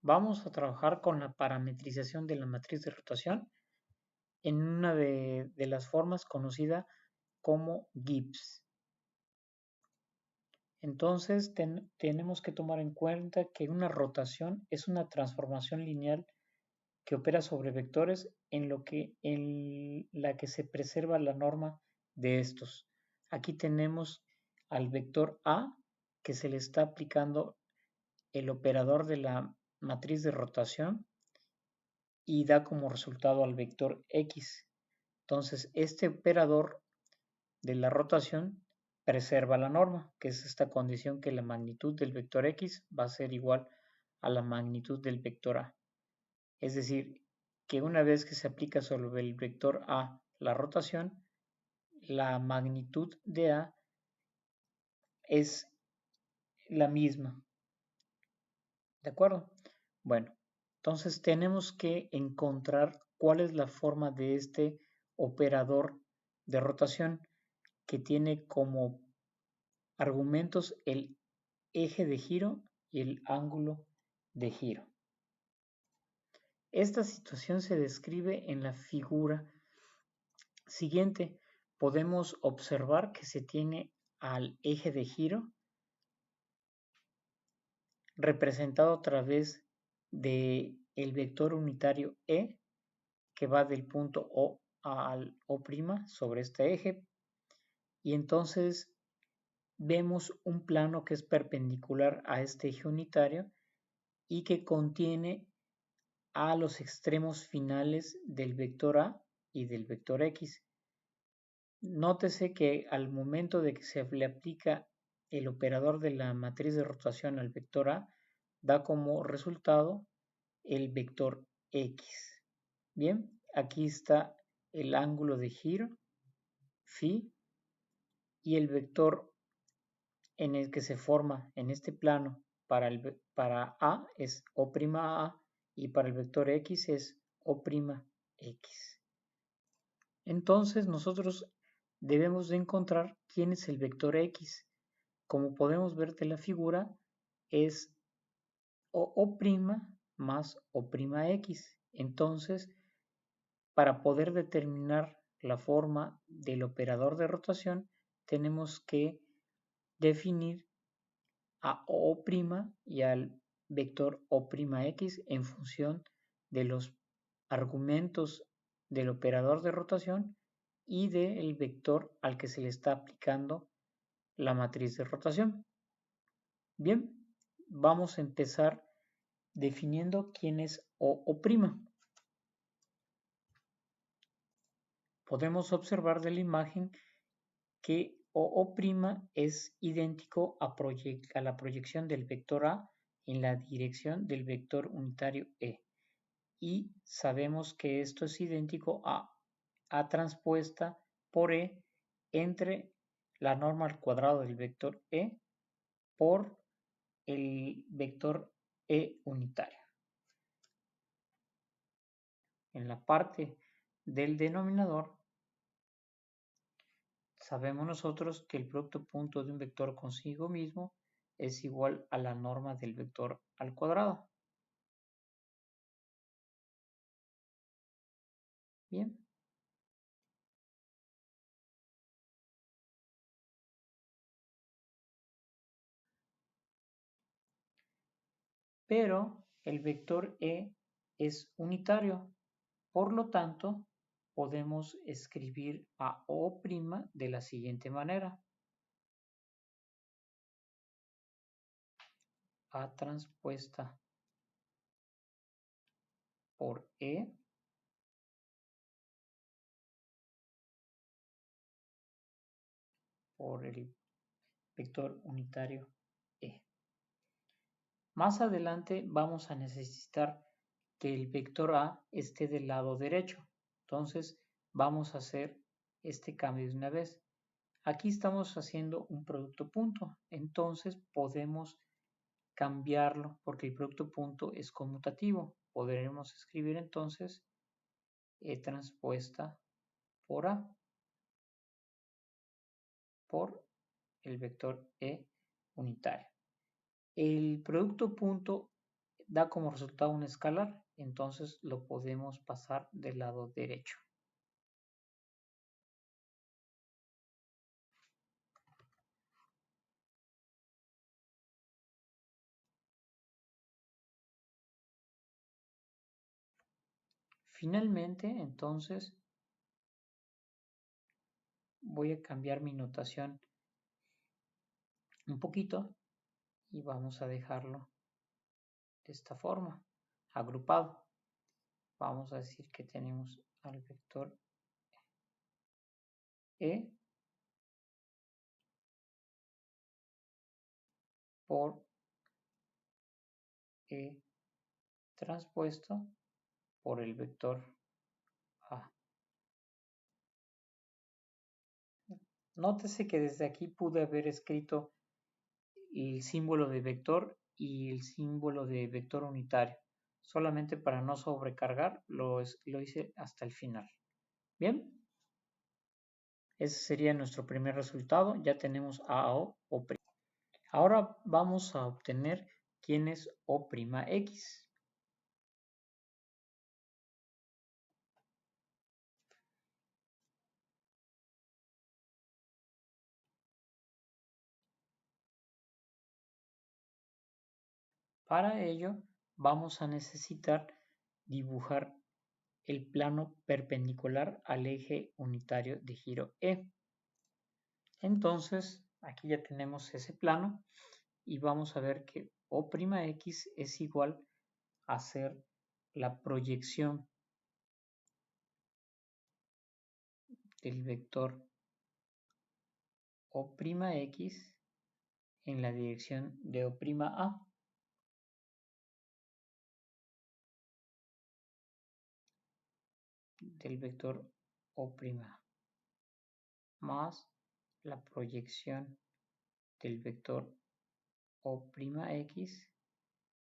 Vamos a trabajar con la parametrización de la matriz de rotación en una de las formas conocida como Gibbs. Entonces tenemos que tomar en cuenta que una rotación es una transformación lineal que opera sobre vectores en la que se preserva la norma de estos. Aquí tenemos al vector A que se le está aplicando el operador de la matriz de rotación y da como resultado al vector X. Entonces, este operador de la rotación preserva la norma, que es esta condición que la magnitud del vector X va a ser igual a la magnitud del vector A. Es decir, que una vez que se aplica sobre el vector A la rotación, la magnitud de A es la misma. ¿De acuerdo? Bueno, entonces tenemos que encontrar cuál es la forma de este operador de rotación que tiene como argumentos el eje de giro y el ángulo de giro. Esta situación se describe en la figura siguiente. Podemos observar que se tiene al eje de giro representado a través de el vector unitario E que va del punto O al O' sobre este eje, y entonces vemos un plano que es perpendicular a este eje unitario y que contiene a los extremos finales del vector A y del vector X. Nótese que al momento de que se le aplica el operador de la matriz de rotación al vector A, da como resultado el vector X. Bien, aquí está el ángulo de giro, phi, y el vector en el que se forma en este plano para A es O'A y para el vector X es O'X. Entonces nosotros debemos de encontrar quién es el vector X. Como podemos ver de la figura, es O' más O'X. Entonces, para poder determinar la forma del operador de rotación, tenemos que definir a O' y al vector O'X en función de los argumentos del operador de rotación y del vector al que se le está aplicando la matriz de rotación. Bien, vamos a empezar definiendo quién es O'. Podemos observar de la imagen que O' es idéntico a la proyección del vector A en la dirección del vector unitario E. Y sabemos que esto es idéntico a A transpuesta por E entre la norma al cuadrado del vector E por el vector E unitario. En la parte del denominador, sabemos nosotros que el producto punto de un vector consigo mismo es igual a la norma del vector al cuadrado. Bien. Pero el vector E es unitario. Por lo tanto, podemos escribir a O' de la siguiente manera. A transpuesta por E por el vector unitario E. Más adelante vamos a necesitar que el vector A esté del lado derecho. Entonces vamos a hacer este cambio de una vez. Aquí estamos haciendo un producto punto, entonces podemos cambiarlo porque el producto punto es conmutativo. Podremos escribir entonces E transpuesta por A por el vector E unitario. El producto punto da como resultado un escalar, entonces lo podemos pasar del lado derecho. Finalmente, entonces, voy a cambiar mi notación un poquito y vamos a dejarlo de esta forma, agrupado. Vamos a decir que tenemos al vector E por E transpuesto por el vector A. Nótese que desde aquí pude haber escrito el símbolo de vector y el símbolo de vector unitario. Solamente para no sobrecargar lo hice hasta el final. Bien, ese sería nuestro primer resultado. Ya tenemos a O'. Ahora vamos a obtener quién es O'X. Para ello vamos a necesitar dibujar el plano perpendicular al eje unitario de giro E. Entonces, aquí ya tenemos ese plano y vamos a ver que O'X es igual a ser la proyección del vector O'X en la dirección de O'A. Del vector O' más la proyección del vector O'X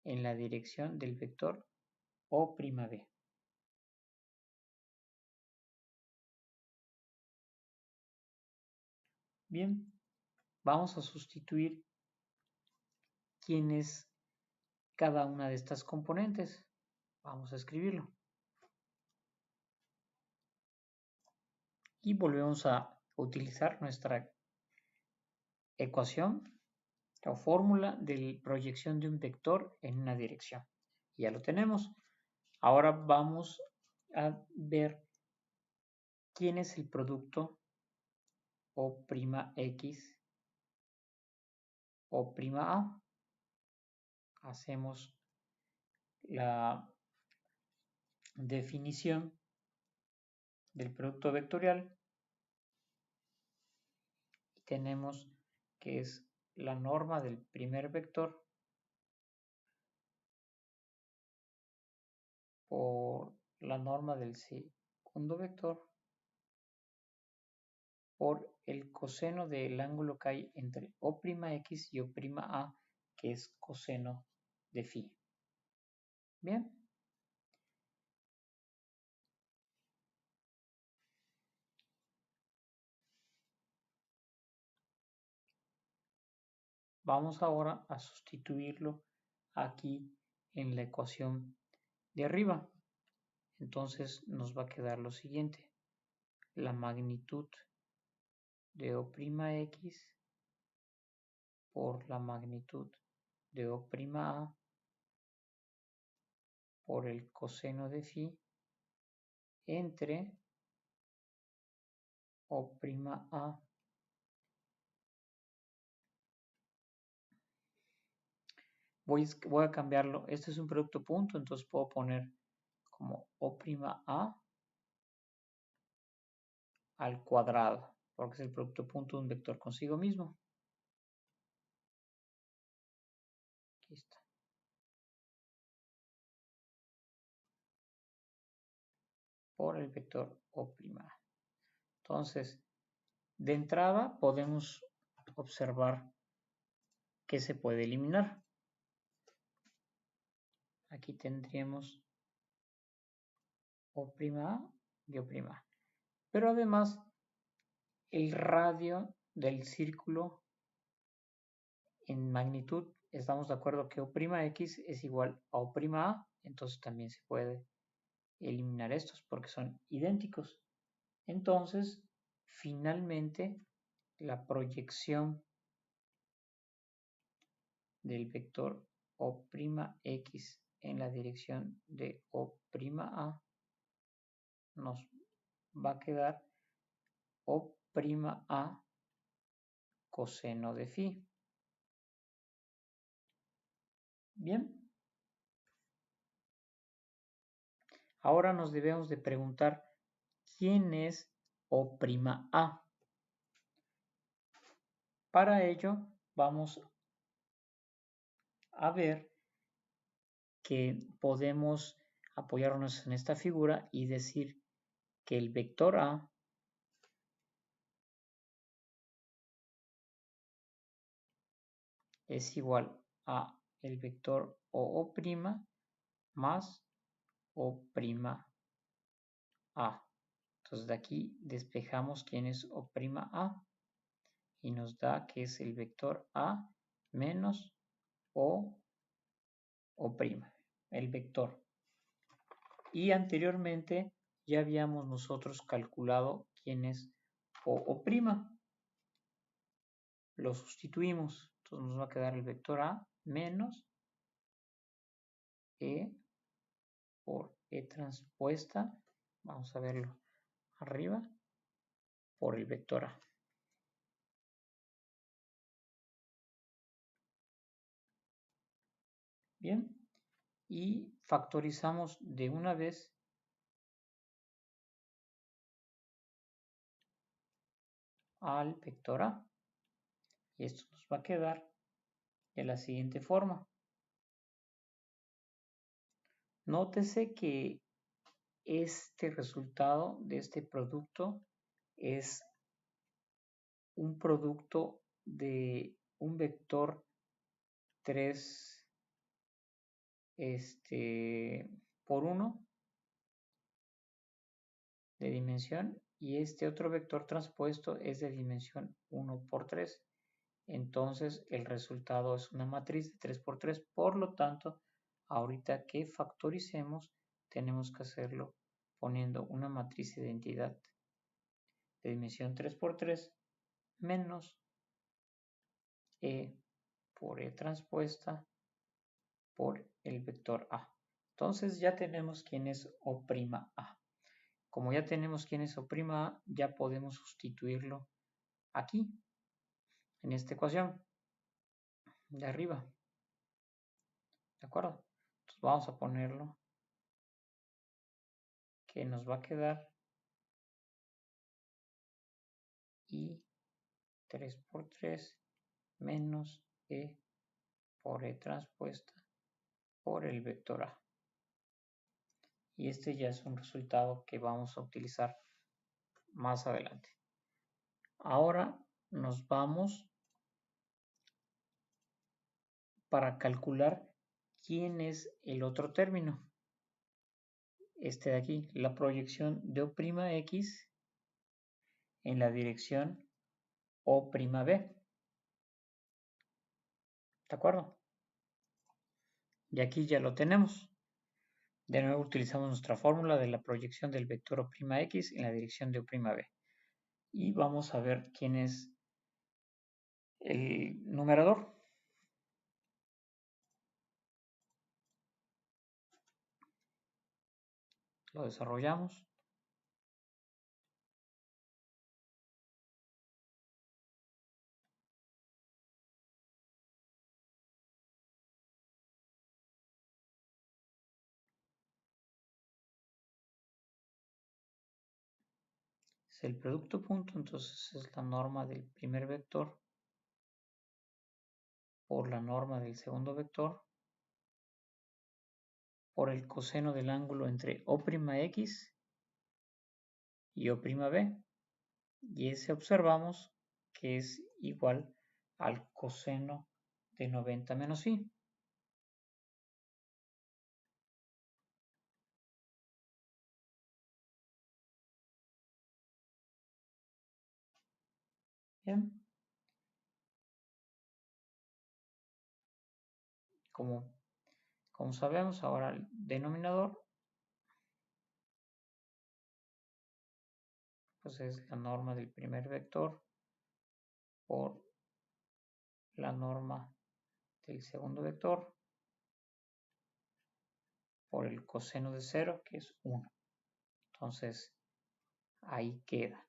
en la dirección del vector O'B. Bien, vamos a sustituir quién es cada una de estas componentes. Vamos a escribirlo. Y volvemos a utilizar nuestra ecuación o fórmula de proyección de un vector en una dirección. Ya lo tenemos. Ahora vamos a ver quién es el producto O'X O'A. Hacemos la definición del producto vectorial y tenemos que es la norma del primer vector por la norma del segundo vector por el coseno del ángulo que hay entre O'X y O'A, que es coseno de phi. Bien. Vamos ahora a sustituirlo aquí en la ecuación de arriba. Entonces nos va a quedar lo siguiente. La magnitud de O'X por la magnitud de O'A por el coseno de phi entre O'A. Voy a cambiarlo. Este es un producto punto, entonces puedo poner como O'A al cuadrado, porque es el producto punto de un vector consigo mismo. Aquí está. Por el vector O'A. Entonces, de entrada podemos observar que se puede eliminar. Aquí tendríamos O'A y O'A. Pero además, el radio del círculo en magnitud estamos de acuerdo que O'X es igual a O'A, entonces también se puede eliminar estos porque son idénticos. Entonces, finalmente, la proyección del vector O'X en la dirección de O'A nos va a quedar O'A coseno de phi. Bien. Ahora nos debemos de preguntar quién es O'A. Para ello vamos a ver que podemos apoyarnos en esta figura y decir que el vector A es igual a el vector OO' más O'A. Entonces de aquí despejamos quién es O'A y nos da que es el vector A menos O'O', el vector. Y anteriormente ya habíamos nosotros calculado quién es O'O'. Lo sustituimos. Entonces nos va a quedar el vector A menos E por E transpuesta. Vamos a verlo arriba por el vector A. Bien. Y factorizamos de una vez al vector A. Y esto nos va a quedar de la siguiente forma. Nótese que este resultado de este producto es un producto de un vector 3 por 1 de dimensión y este otro vector transpuesto es de dimensión 1 por 3. Entonces el resultado es una matriz de 3 por 3. Por lo tanto, ahorita que factoricemos, tenemos que hacerlo poniendo una matriz de identidad de dimensión 3 por 3 menos E por E transpuesta por el vector A. Entonces ya tenemos quién es O'A. Como ya tenemos quién es O'A, ya podemos sustituirlo aquí, en esta ecuación de arriba. ¿De acuerdo? Entonces vamos a ponerlo que nos va a quedar I 3 por 3 menos E por E transpuesta por el vector A. Y este ya es un resultado que vamos a utilizar más adelante. Ahora nos vamos para calcular quién es el otro término. Este de aquí, la proyección de O'X en la dirección O'B. ¿De acuerdo? Y aquí ya lo tenemos. De nuevo utilizamos nuestra fórmula de la proyección del vector O'X en la dirección de O'B. Y vamos a ver quién es el numerador. Lo desarrollamos. Es el producto punto, entonces es la norma del primer vector por la norma del segundo vector por el coseno del ángulo entre O'X y O'B. Y ese observamos que es igual al coseno de 90 menos phi. Bien. como sabemos, ahora el denominador pues es la norma del primer vector por la norma del segundo vector por el coseno de 0, que es 1. Entonces, ahí queda.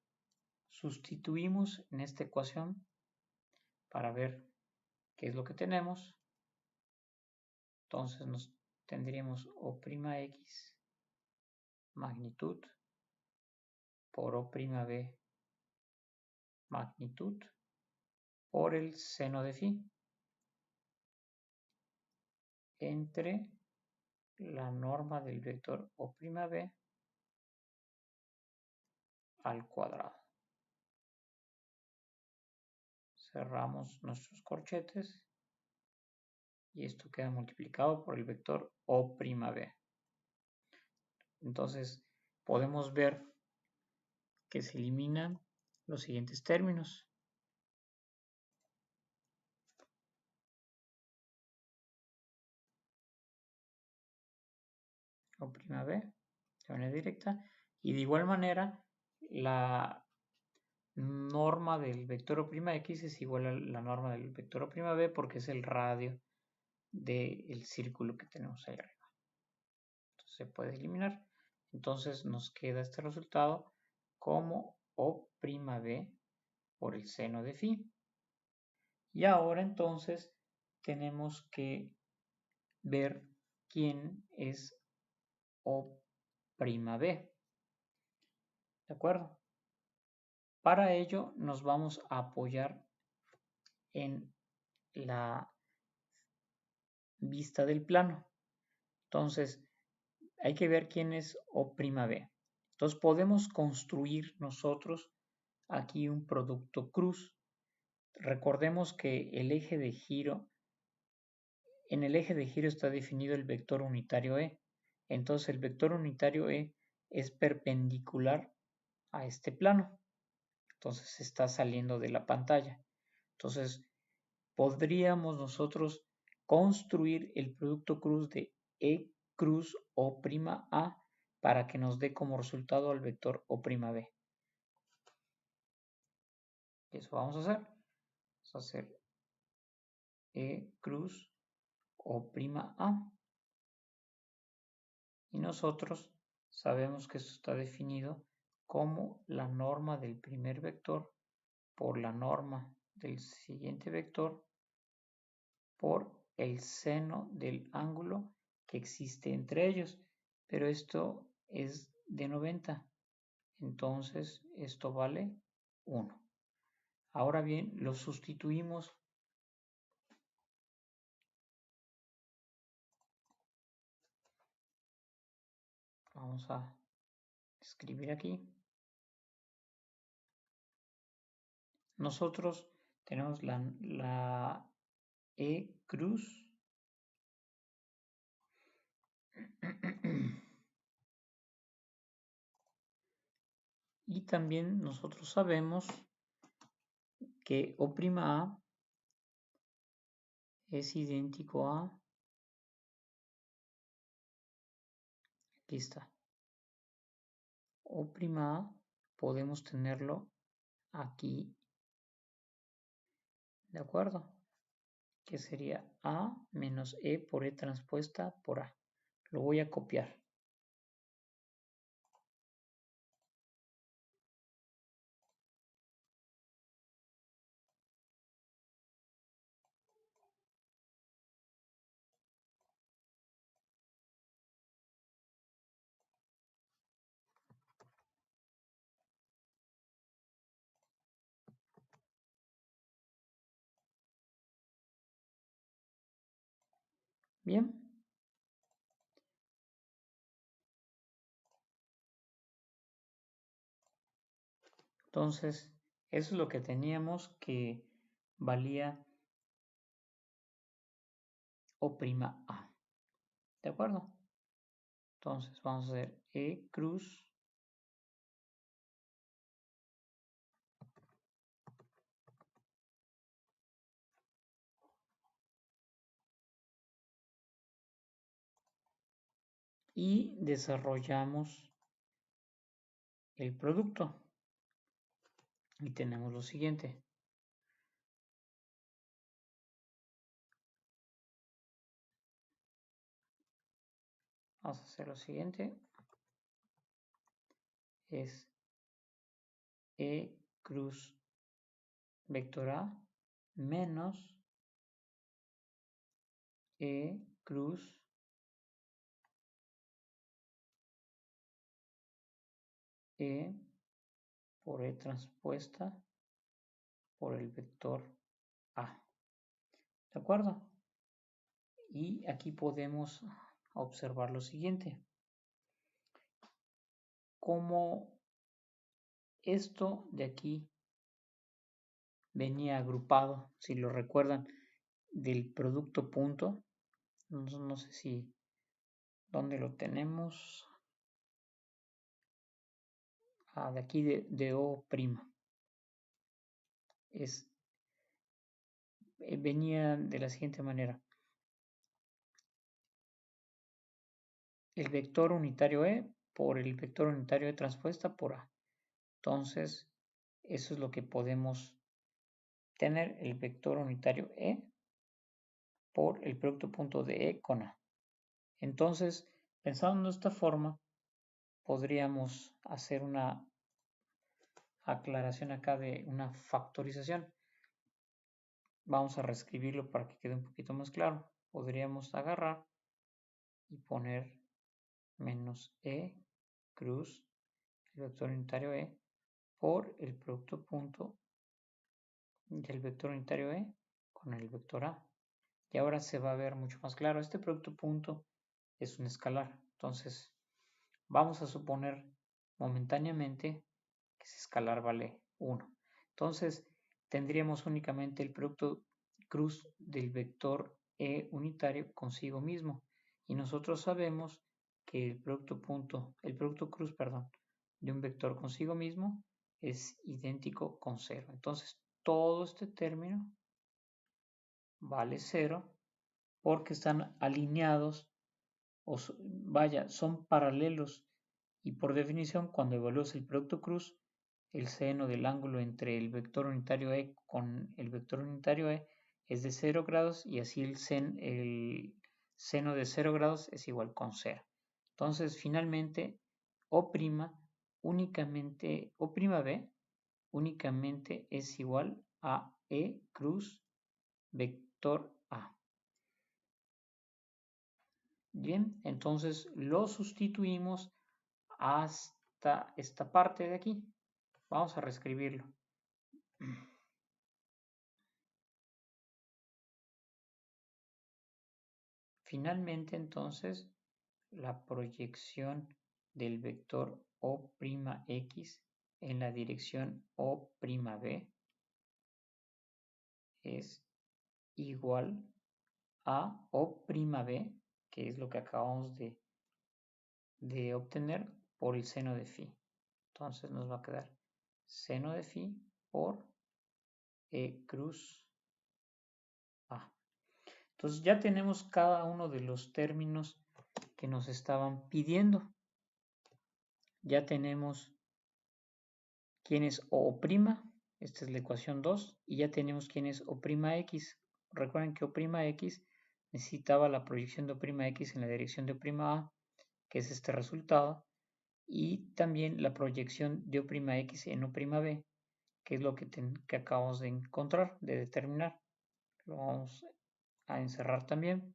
Sustituimos en esta ecuación para ver qué es lo que tenemos. Entonces nos tendríamos O'X magnitud por O'B magnitud por el seno de phi entre la norma del vector O'B al cuadrado. Cerramos nuestros corchetes y esto queda multiplicado por el vector O'B. Entonces podemos ver que se eliminan los siguientes términos. O'B de manera directa, y de igual manera la norma del vector O'X es igual a la norma del vector O'B porque es el radio del círculo que tenemos ahí arriba. Entonces se puede eliminar. Entonces nos queda este resultado como O'B por el seno de phi. Y ahora entonces tenemos que ver quién es O'B. ¿De acuerdo? Para ello nos vamos a apoyar en la vista del plano. Entonces, hay que ver quién es O'B. Entonces, podemos construir nosotros aquí un producto cruz. Recordemos que el eje de giro, en el eje de giro está definido el vector unitario E. Entonces, el vector unitario E es perpendicular a este plano. Entonces, está saliendo de la pantalla. Entonces, podríamos nosotros construir el producto cruz de E cruz O'A para que nos dé como resultado al vector O'B. Eso vamos a hacer. Vamos a hacer E cruz O'A. Y nosotros sabemos que esto está definido como la norma del primer vector por la norma del siguiente vector por el seno del ángulo que existe entre ellos. Pero esto es de 90. Entonces esto vale 1. Ahora bien, lo sustituimos. Vamos a escribir aquí. Nosotros tenemos la E cruz y también nosotros sabemos que O'A es idéntico a, aquí está, O'A podemos tenerlo aquí, ¿de acuerdo? Que sería A menos E por E transpuesta por A. Lo voy a copiar. Bien. Entonces, eso es lo que teníamos que valía O'A. ¿De acuerdo? Entonces, vamos a hacer E cruz y desarrollamos el producto. Y tenemos lo siguiente. Vamos a hacer lo siguiente. Es E cruz vector A menos E cruz E por E transpuesta por el vector A. ¿De acuerdo? Y aquí podemos observar lo siguiente. Como esto de aquí venía agrupado, si lo recuerdan, del producto punto, no sé si, ¿dónde lo tenemos? De aquí de O'. Venía de la siguiente manera. El vector unitario E por el vector unitario E transpuesta por A. Entonces, eso es lo que podemos tener, el vector unitario E por el producto punto de E con A. Entonces, pensando de esta forma, podríamos hacer una aclaración acá de una factorización. Vamos a reescribirlo para que quede un poquito más claro. Podríamos agarrar y poner menos E cruz, el vector unitario E, por el producto punto del vector unitario E con el vector A. Y ahora se va a ver mucho más claro. Este producto punto es un escalar. Entonces, vamos a suponer momentáneamente que ese escalar vale 1. Entonces, tendríamos únicamente el producto cruz del vector E unitario consigo mismo. Y nosotros sabemos que el producto cruz, de un vector consigo mismo es idéntico con 0. Entonces, todo este término vale 0 porque están alineados, son paralelos, y por definición cuando evalúas el producto cruz, el seno del ángulo entre el vector unitario E con el vector unitario E es de 0 grados y así el seno de 0 grados es igual con 0. Entonces finalmente O' únicamente, O'B únicamente es igual a E cruz vector A. Bien, entonces lo sustituimos hasta esta parte de aquí. Vamos a reescribirlo. Finalmente, entonces, la proyección del vector O'X en la dirección O'B es igual a O'B, que es lo que acabamos de obtener por el seno de phi. Entonces nos va a quedar seno de phi por E cruz A. Entonces ya tenemos cada uno de los términos que nos estaban pidiendo. Ya tenemos quién es O', esta es la ecuación 2, y ya tenemos quién es O'X. Recuerden que O'X necesitaba la proyección de O'X en la dirección de O'A, que es este resultado, y también la proyección de O'X en O'B, que es lo que acabamos de encontrar, de determinar. Lo vamos a encerrar también.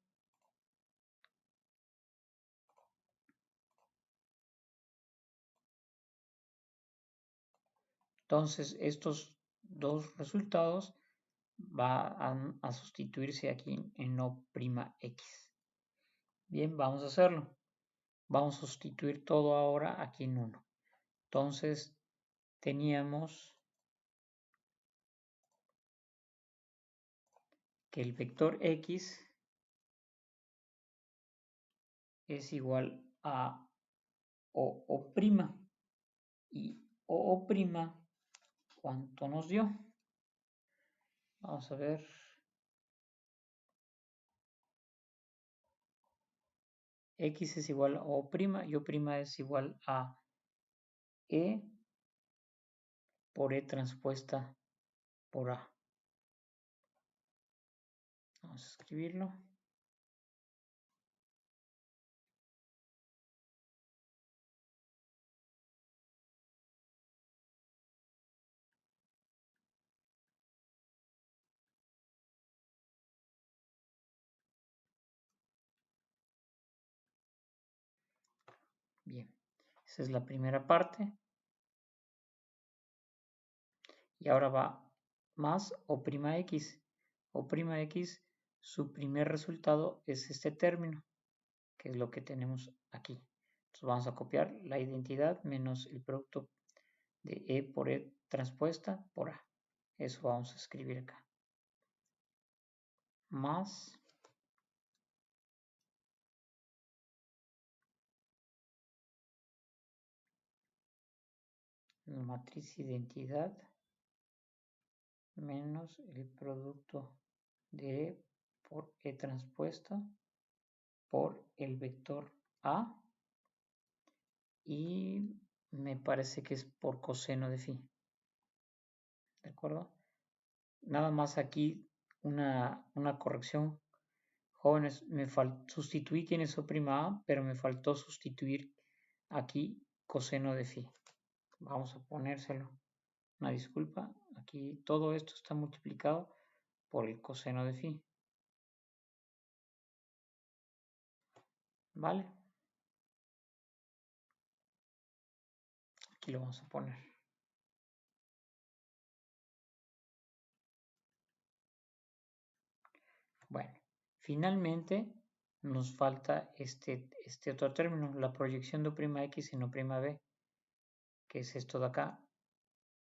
Entonces, estos dos resultados van a sustituirse aquí en O'X. Bien, vamos a hacerlo. Vamos a sustituir todo ahora aquí en 1. Entonces, teníamos que el vector X es igual a O'. Y O', ¿cuánto nos dio? Vamos a ver. X es igual a O', y O' es igual a E por E transpuesta por A. Vamos a escribirlo. Bien, esa es la primera parte. Y ahora va más O'X. O'X, su primer resultado es este término, que es lo que tenemos aquí. Entonces vamos a copiar la identidad menos el producto de E por E transpuesta por A. Eso vamos a escribir acá. Más la matriz identidad menos el producto de E por E transpuesta por el vector A, y me parece que es por coseno de phi. ¿De acuerdo? Nada más aquí una corrección. Jóvenes, sustituí quién es O'A, pero me faltó sustituir aquí coseno de phi. Vamos a ponérselo. Una disculpa. Aquí todo esto está multiplicado por el coseno de phi. ¿Vale? Aquí lo vamos a poner. Bueno, finalmente nos falta este otro término, la proyección de O'X en O'B, que es esto de acá,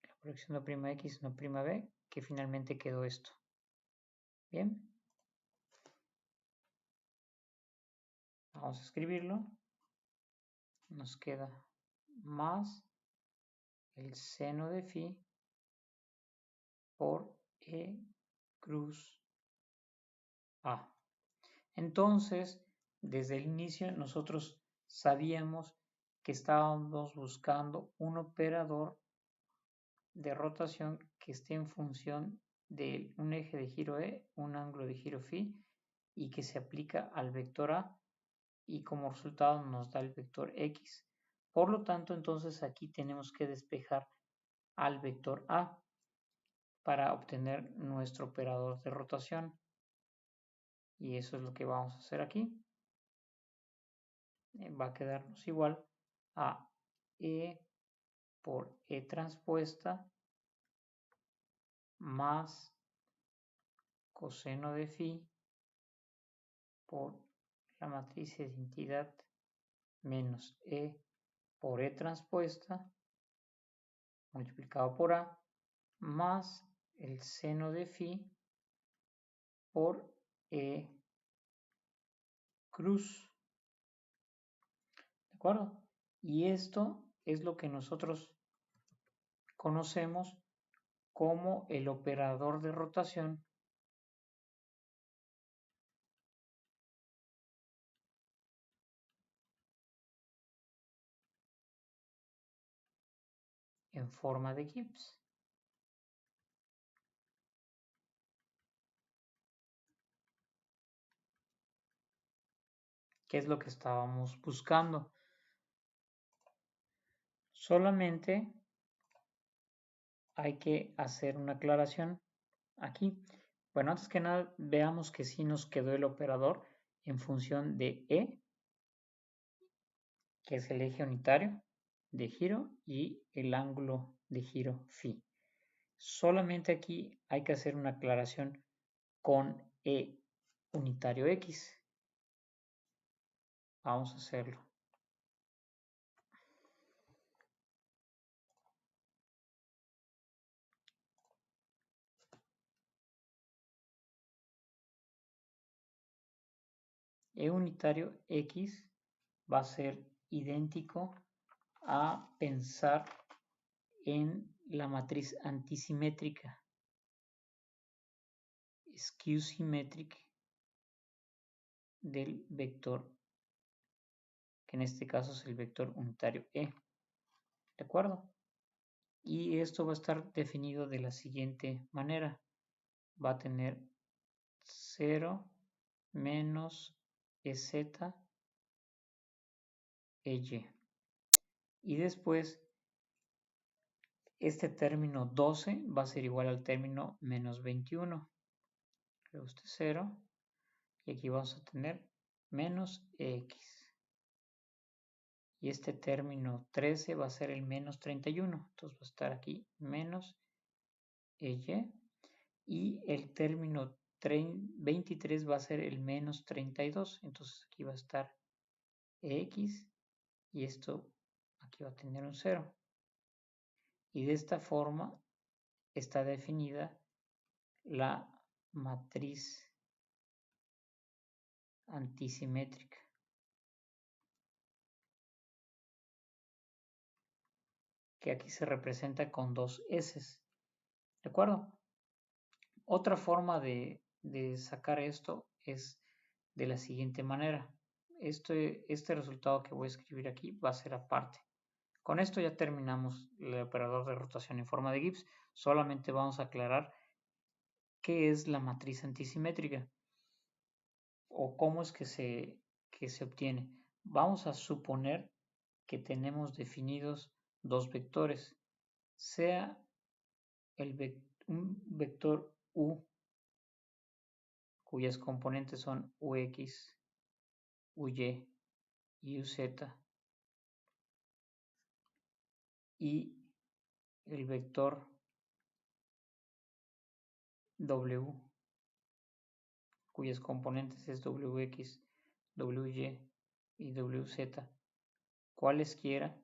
la proyección de O'X en O'B, que finalmente quedó esto. Bien, vamos a escribirlo. Nos queda más el seno de phi por E cruz A. Entonces, desde el inicio nosotros sabíamos que estábamos buscando un operador de rotación que esté en función de un eje de giro E, un ángulo de giro phi, y que se aplica al vector A, y como resultado nos da el vector X. Por lo tanto, entonces aquí tenemos que despejar al vector A para obtener nuestro operador de rotación. Y eso es lo que vamos a hacer aquí. Va a quedarnos igual a E por E transpuesta más coseno de phi por la matriz de identidad menos E por E transpuesta multiplicado por A más el seno de phi por E cruz. ¿De acuerdo? Y esto es lo que nosotros conocemos como el operador de rotación en forma de Gibbs. ¿Qué es lo que estábamos buscando? Solamente hay que hacer una aclaración aquí. Bueno, antes que nada, veamos que sí nos quedó el operador en función de E, que es el eje unitario de giro, y el ángulo de giro phi. Solamente aquí hay que hacer una aclaración con E unitario X. Vamos a hacerlo. E unitario X va a ser idéntico a pensar en la matriz antisimétrica, skew symmetric del vector que en este caso es el vector unitario E. ¿De acuerdo? Y esto va a estar definido de la siguiente manera. Va a tener 0 menos EZ EY. Y después este término 12 va a ser igual al término menos 21. Luego este 0. Y aquí vamos a tener menos X. Y este término 13 va a ser el menos 31. Entonces va a estar aquí menos EY. Y el término 23 va a ser el menos 32. Entonces aquí va a estar X. Y esto aquí va a tener un 0. Y de esta forma está definida la matriz antisimétrica, que aquí se representa con dos S. ¿De acuerdo? Otra forma de sacar esto es de la siguiente manera. Este resultado que voy a escribir aquí va a ser aparte. Con esto ya terminamos el operador de rotación en forma de Gibbs. Solamente vamos a aclarar qué es la matriz antisimétrica o cómo es que se obtiene. Vamos a suponer que tenemos definidos dos vectores, sea un vector U cuyas componentes son Ux, Uy y Uz, y el vector W cuyas componentes es Wx, Wy y Wz, cualesquiera,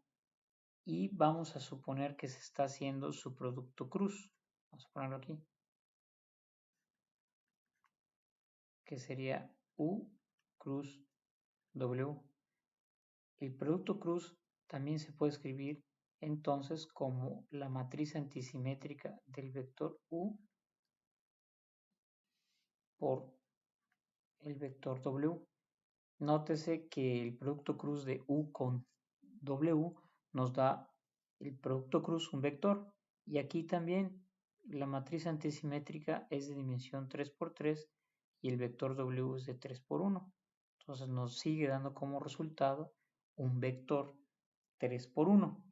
y vamos a suponer que se está haciendo su producto cruz. Vamos a ponerlo aquí, que sería U cruz W. El producto cruz también se puede escribir entonces como la matriz antisimétrica del vector U por el vector W. Nótese que el producto cruz de U con W nos da el producto cruz un vector, y aquí también la matriz antisimétrica es de dimensión 3×3 y el vector W es de 3×1. Entonces nos sigue dando como resultado un vector 3×1.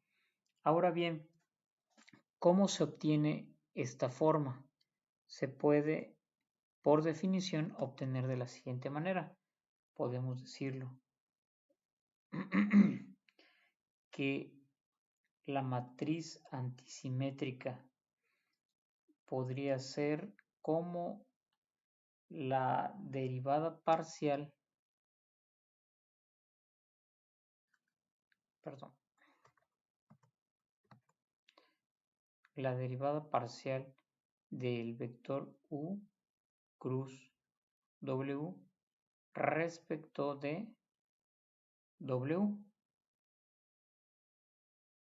Ahora bien, ¿cómo se obtiene esta forma? Se puede, por definición, obtener de la siguiente manera. Podemos decirlo que la matriz antisimétrica podría ser como la derivada parcial, perdón, la derivada parcial del vector U cruz W respecto de W,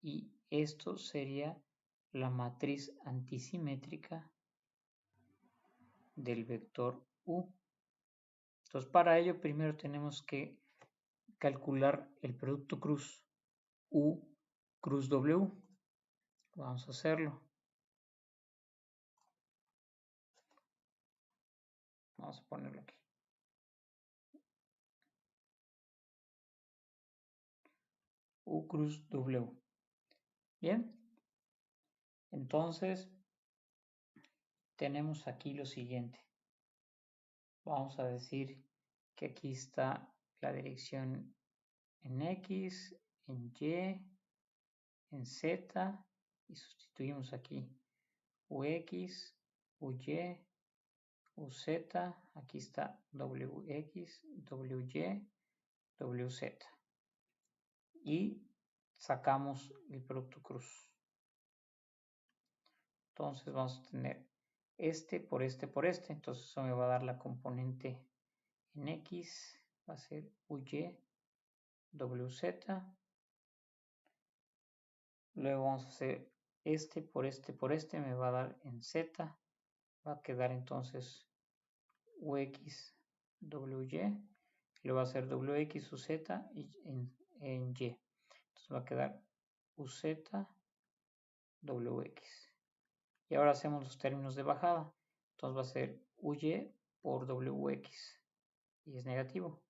y esto sería la matriz antisimétrica del vector U. Entonces, para ello primero tenemos que calcular el producto cruz U cruz W. Vamos a hacerlo. Vamos a ponerlo aquí. U cruz W. Bien. Entonces, tenemos aquí lo siguiente. Vamos a decir que aquí está la dirección en X, en Y, en Z, y sustituimos aquí Ux, Uy, Uz, aquí está Wx, Wy, Wz. Y sacamos el producto cruz. Entonces vamos a tener este por este por este. Entonces eso me va a dar la componente en X, va a ser Uy, Wz. Luego vamos a hacer este por este por este, me va a dar en Z. Va a quedar entonces Ux, Wy. Luego va a ser Wx, Uz y en en Y. Entonces va a quedar UZ WX. Y ahora hacemos los términos de bajada. Entonces va a ser UY por WX. Y es negativo.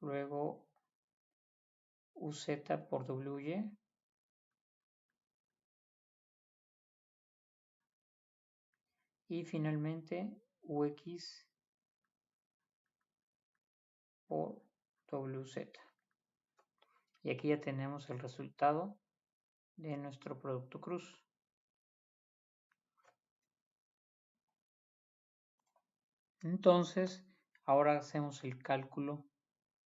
Luego UZ por WY. Y finalmente UX por WZ. Y aquí ya tenemos el resultado de nuestro producto cruz. Entonces, ahora hacemos el cálculo.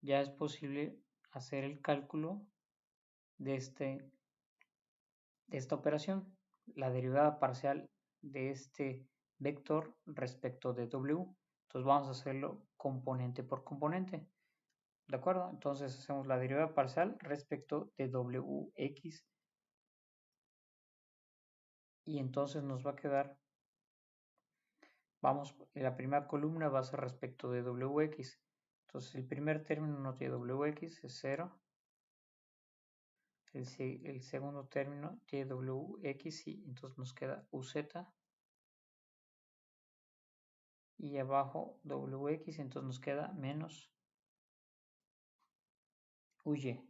Ya es posible hacer el cálculo de, esta operación, la derivada parcial de este vector respecto de W. Entonces vamos a hacerlo componente por componente. ¿De acuerdo? Entonces hacemos la derivada parcial respecto de WX. Y entonces nos va a quedar, vamos, la primera columna va a ser respecto de WX. Entonces el primer término no tiene WX, es 0. El segundo término tiene WX y entonces nos queda UZ. Y abajo WX, entonces nos queda menos UY.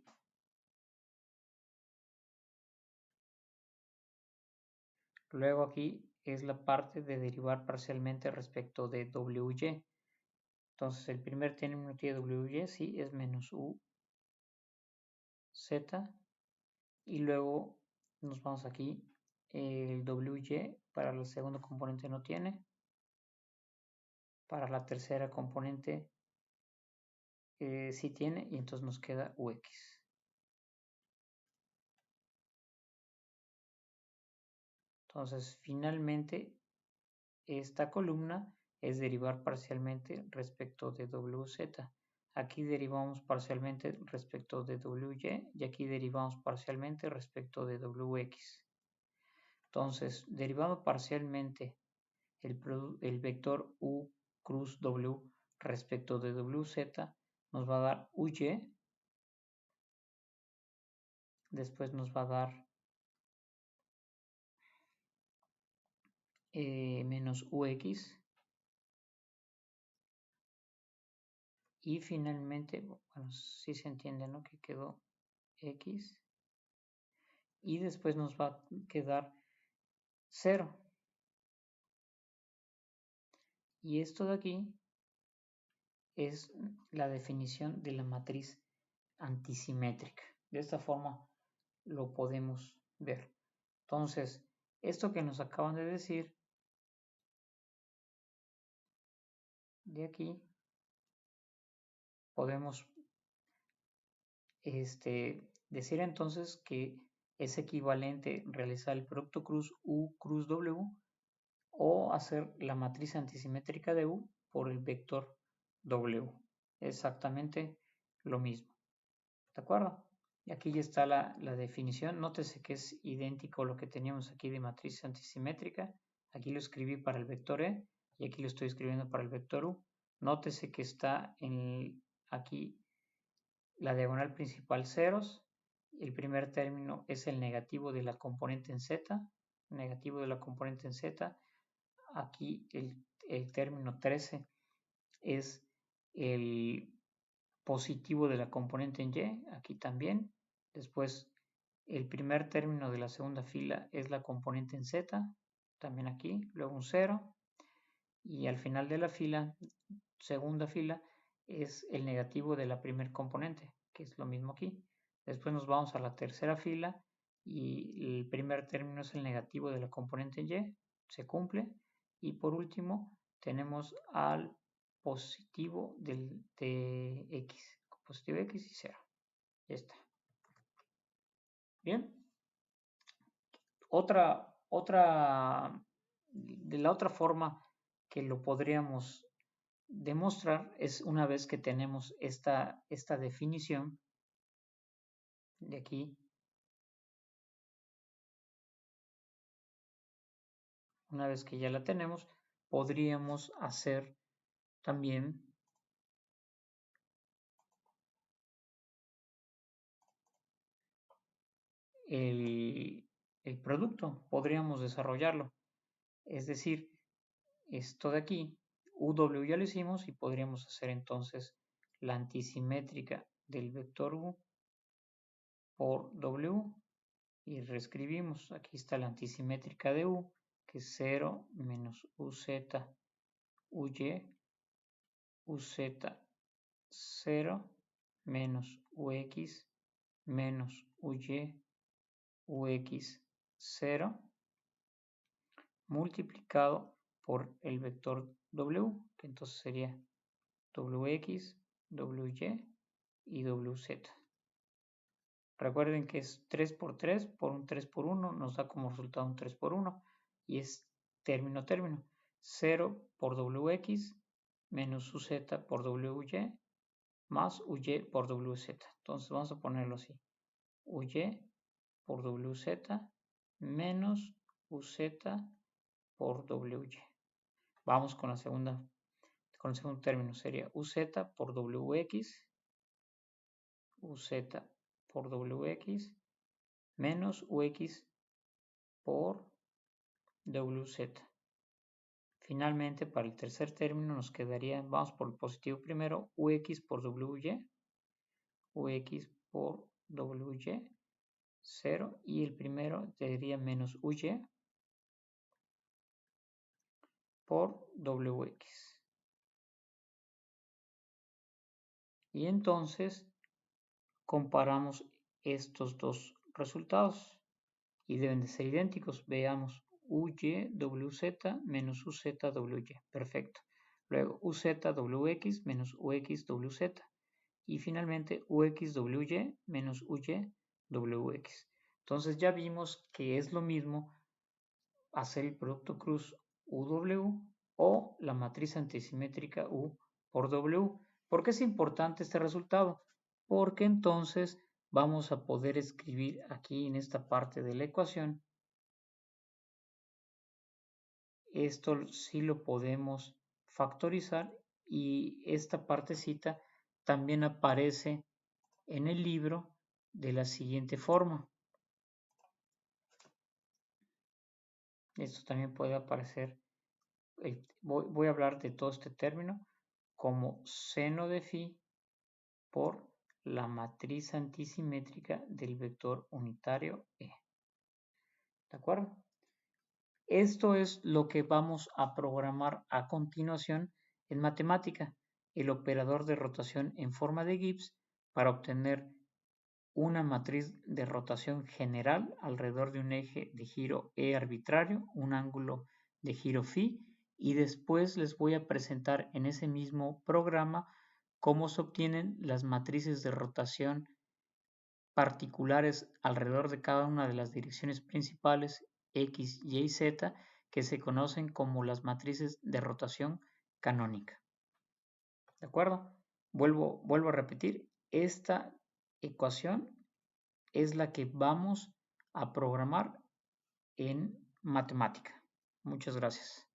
Luego aquí es la parte de derivar parcialmente respecto de WY. Entonces el primer término tiene WY, sí, es menos UZ. Y luego nos vamos aquí, el WY para la segunda componente no tiene. Para la tercera componente sí tiene y entonces nos queda UX. Entonces finalmente esta columna es derivar parcialmente respecto de WZ. Aquí derivamos parcialmente respecto de WY y aquí derivamos parcialmente respecto de WX. Entonces, derivando parcialmente el vector U cruz W respecto de WZ, nos va a dar UY, después nos va a dar menos UX, y finalmente, bueno, sí se entiende, ¿no? Que quedó X, y después nos va a quedar 0. Y esto de aquí es la definición de la matriz antisimétrica. De esta forma lo podemos ver. Entonces, esto que nos acaban de decir de aquí, podemos decir entonces que es equivalente realizar el producto cruz U cruz W o hacer la matriz antisimétrica de U por el vector W. Exactamente lo mismo. ¿De acuerdo? Y aquí ya está la definición. Nótese que es idéntico a lo que teníamos aquí de matriz antisimétrica. Aquí lo escribí para el vector E y aquí lo estoy escribiendo para el vector U. Nótese que está aquí la diagonal principal ceros. El primer término es el negativo de la componente en Z. Negativo de la componente en Z. Aquí el término 13 es el positivo de la componente en Y, aquí también. Después, el primer término de la segunda fila es la componente en Z, también aquí, luego un 0. Y al final de la fila, segunda fila, es el negativo de la primer componente, que es lo mismo aquí. Después nos vamos a la tercera fila y el primer término es el negativo de la componente en Y, se cumple. Y por último, tenemos al positivo de X, positivo X y 0. Ya está. Bien. De la otra forma que lo podríamos demostrar es una vez que tenemos esta definición de aquí. Una vez que ya la tenemos, podríamos hacer también el producto, podríamos desarrollarlo. Es decir, esto de aquí, UW ya lo hicimos y podríamos hacer entonces la antisimétrica del vector U por W y reescribimos. Aquí está la antisimétrica de U, que es 0 menos UZ UY, UZ 0 menos UX menos UY UX 0 multiplicado por el vector W, que entonces sería WX, WY y WZ. Recuerden que es 3 por 3 por un 3 por 1, nos da como resultado un 3 por 1 y es término término. 0 por WX menos UZ por WY más UY por WZ. Entonces vamos a ponerlo así. UY por WZ menos UZ por WY. Vamos con el segundo término. Sería UZ por WX, UZ por WX menos UX por WZ. Finalmente, para el tercer término nos quedaría, vamos por el positivo primero, UX por WY, UX por WY, 0, y el primero sería menos UY por WX. Y entonces comparamos estos dos resultados y deben de ser idénticos. Veamos UY WZ menos UZ WY. Perfecto. Luego UZ WX menos UX WZ. Y finalmente UX WY menos UY WX. Entonces ya vimos que es lo mismo hacer el producto cruz UW o la matriz antisimétrica U por W. ¿Por qué es importante este resultado? Porque entonces vamos a poder escribir aquí en esta parte de la ecuación. Esto sí lo podemos factorizar y esta partecita también aparece en el libro de la siguiente forma. Esto también puede aparecer, voy a hablar de todo este término como seno de phi por la matriz antisimétrica del vector unitario E. ¿De acuerdo? Esto es lo que vamos a programar a continuación en matemática, el operador de rotación en forma de Gibbs para obtener una matriz de rotación general alrededor de un eje de giro E arbitrario, un ángulo de giro phi, y después les voy a presentar en ese mismo programa cómo se obtienen las matrices de rotación particulares alrededor de cada una de las direcciones principales X, Y y Z, que se conocen como las matrices de rotación canónica. ¿De acuerdo? Vuelvo a repetir, esta ecuación es la que vamos a programar en matemática. Muchas gracias.